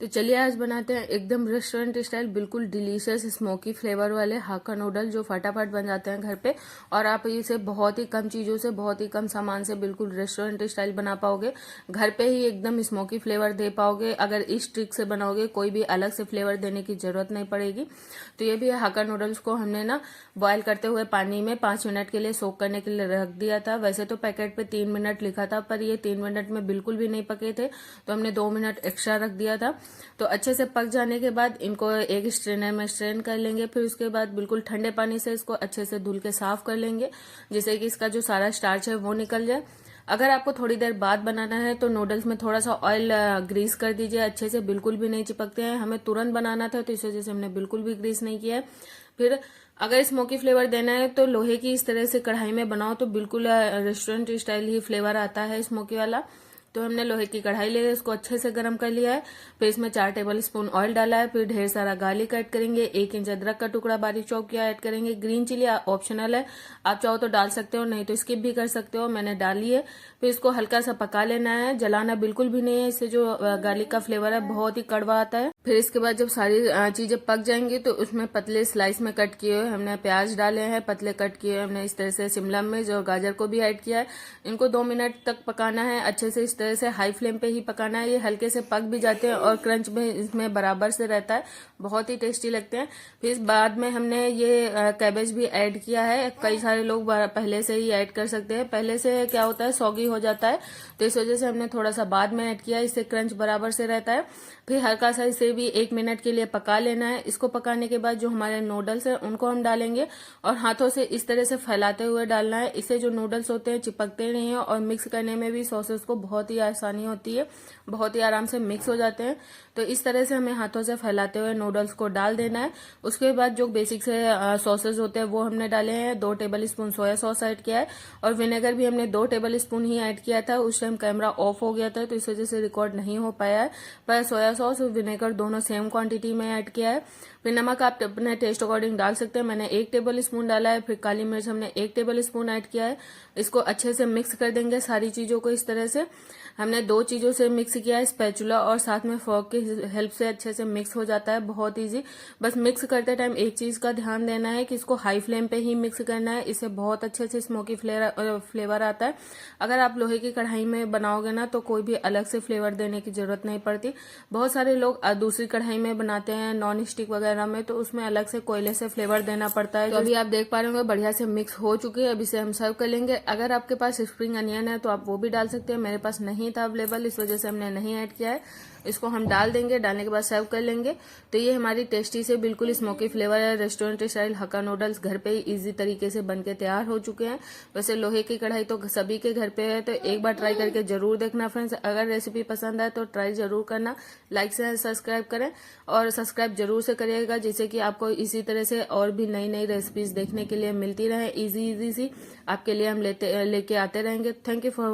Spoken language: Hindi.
तो चलिए आज बनाते हैं एकदम रेस्टोरेंट स्टाइल बिल्कुल डिलीशियस स्मोकी फ्लेवर वाले हाक्का नूडल जो फटाफट बन जाते हैं घर पे। और आप इसे बहुत ही कम चीज़ों से, बहुत ही कम सामान से बिल्कुल रेस्टोरेंट स्टाइल बना पाओगे। घर पे ही एकदम स्मोकी फ्लेवर दे पाओगे। अगर इस ट्रिक से बनाओगे कोई भी अलग से फ्लेवर देने की जरूरत नहीं पड़ेगी। तो ये भी हाक्का नूडल्स को हमने ना बॉयल करते हुए पानी में 5 मिनट के लिए सोक करने के लिए रख दिया था। वैसे तो पैकेट पे 3 मिनट लिखा था, पर ये 3 मिनट में बिल्कुल भी नहीं पके थे, तो हमने 2 मिनट एक्स्ट्रा रख दिया था। तो अच्छे से पक जाने के बाद इनको एक स्ट्रेनर में स्ट्रेन कर लेंगे। फिर उसके बाद बिल्कुल ठंडे पानी से इसको अच्छे से धुल के साफ कर लेंगे, जिससे कि इसका जो सारा स्टार्च है वो निकल जाए। अगर आपको थोड़ी देर बाद बनाना है तो नूडल्स में थोड़ा सा ऑयल ग्रीस कर दीजिए अच्छे से, बिल्कुल भी नहीं चिपकते हैं। हमें तुरंत बनाना था तो इस वजह से हमने बिल्कुल भी ग्रीस नहीं किया है। फिर अगर स्मोकी फ्लेवर देना है तो लोहे की इस तरह से कढ़ाई में बनाओ तो बिल्कुल रेस्टोरेंट स्टाइल ही फ्लेवर आता है स्मोकी वाला। तो हमने लोहे की कढ़ाई ले उसको अच्छे से गर्म कर लिया है। फिर इसमें 4 टेबल स्पून ऑयल डाला है। फिर ढेर सारा गार्लिक ऐड करेंगे, 1 इंच अदरक का टुकड़ा बारीक चॉप किया ऐड करेंगे। ग्रीन चिली ऑप्शनल है, आप चाहो तो डाल सकते हो, नहीं तो स्किप भी कर सकते हो। मैंने डाली है। फिर इसको हल्का सा पका लेना है, जलाना बिल्कुल भी नहीं है। इससे जो गार्लिक का फ्लेवर है बहुत ही कड़वा आता है। फिर इसके बाद जब सारी चीजें पक जाएंगी तो उसमें पतले स्लाइस में कट किए हुए हमने प्याज डाले हैं, पतले कट किए हुए हमने इस तरह से शिमला मिर्च और गाजर को भी ऐड किया है। इनको 2 मिनट तक पकाना है अच्छे से, इस तरह से हाई फ्लेम पे ही पकाना है। ये हल्के से पक भी जाते हैं और क्रंच में इसमें बराबर से रहता है, बहुत ही टेस्टी लगते हैं। फिर बाद में हमने ये कैबेज भी ऐड किया है। कई सारे लोग पहले से ही ऐड कर सकते हैं, पहले से क्या होता है सॉगी हो जाता है, तो इस वजह से हमने थोड़ा सा बाद में ऐड किया, इससे क्रंच बराबर से रहता है। फिर हल्का सा इसे भी 1 मिनट के लिए पका लेना है। इसको पकाने के बाद जो हमारे नूडल्स है उनको हम डालेंगे और हाथों से इस तरह से फैलाते हुए डालना है। इससे जो नूडल्स होते हैं चिपकते नहीं है और मिक्स करने में भी सॉसेस को बहुत ही आसानी होती है, बहुत ही आराम से मिक्स हो जाते हैं। तो इस तरह से हमें हाथों से फैलाते हुए नूडल्स को डाल देना है। उसके बाद जो बेसिक से सॉसेस होते हैं वो हमने डाले हैं। 2 table spoon soya sauce add किया है और विनेगर भी हमने 2 टेबल स्पून ही ऐड किया था। उस टाइम कैमरा ऑफ हो गया था तो इस वजह से रिकॉर्ड नहीं हो पाया है, पर सोया सॉस और विनेगर दोनों सेम क्वांटिटी में ऐड किया है। फिर नमक आप अपने टेस्ट अकॉर्डिंग डाल सकते हैं, मैंने 1 टेबल स्पून डाला है। फिर काली मिर्च हमने 1 टेबल स्पून ऐड किया है। इसको अच्छे से मिक्स कर देंगे सारी चीजों को। इस तरह से हमने 2 चीजों से मिक्स किया है, स्पैचुला और साथ में फोर्क की हेल्प से अच्छे से मिक्स हो जाता है, बहुत इजी। बस मिक्स करते टाइम एक चीज का ध्यान देना है कि इसको हाई फ्लेम पे ही मिक्स करना है, इससे बहुत अच्छे से स्मोकी फ्लेवर आता है। अगर आप लोहे की कढ़ाई में बनाओगे ना तो कोई भी अलग से फ्लेवर देने की जरूरत नहीं पड़ती। बहुत सारे लोग दूसरी कढ़ाई में बनाते हैं नॉन स्टिक वगैरह में, तो उसमें अलग से कोयले से फ्लेवर देना पड़ता है। तो अभी आप देख पा रहे होंगे बढ़िया से मिक्स हो चुके हैं। अब इसे हम सर्व कर लेंगे। अगर आपके पास स्प्रिंग अनियन है तो आप वो भी डाल सकते हैं, मेरे पास नहीं था अवेलेबल, इस वजह से हमने नहीं ऐड किया है। इसको हम डाल देंगे, डालने के बाद सर्व कर लेंगे। तो ये हमारी टेस्टी से बिल्कुल स्मोकी फ्लेवर है रेस्टोरेंट स्टाइल हक्का नूडल्स घर पे ही इजी तरीके से बनके तैयार हो चुके हैं। वैसे लोहे की कढ़ाई तो सभी के घर पे है, तो एक बार ट्राई करके जरूर देखना फ्रेंड्स। अगर रेसिपी पसंद आए तो ट्राई जरूर करना, लाइक से सब्सक्राइब करें और सब्सक्राइब जरूर से करिएगा, जिससे कि आपको इसी तरह से और भी नई नई रेसिपीज देखने के लिए मिलती रहे इजी सी। आपके लिए हम लेके आते रहेंगे। Thank you for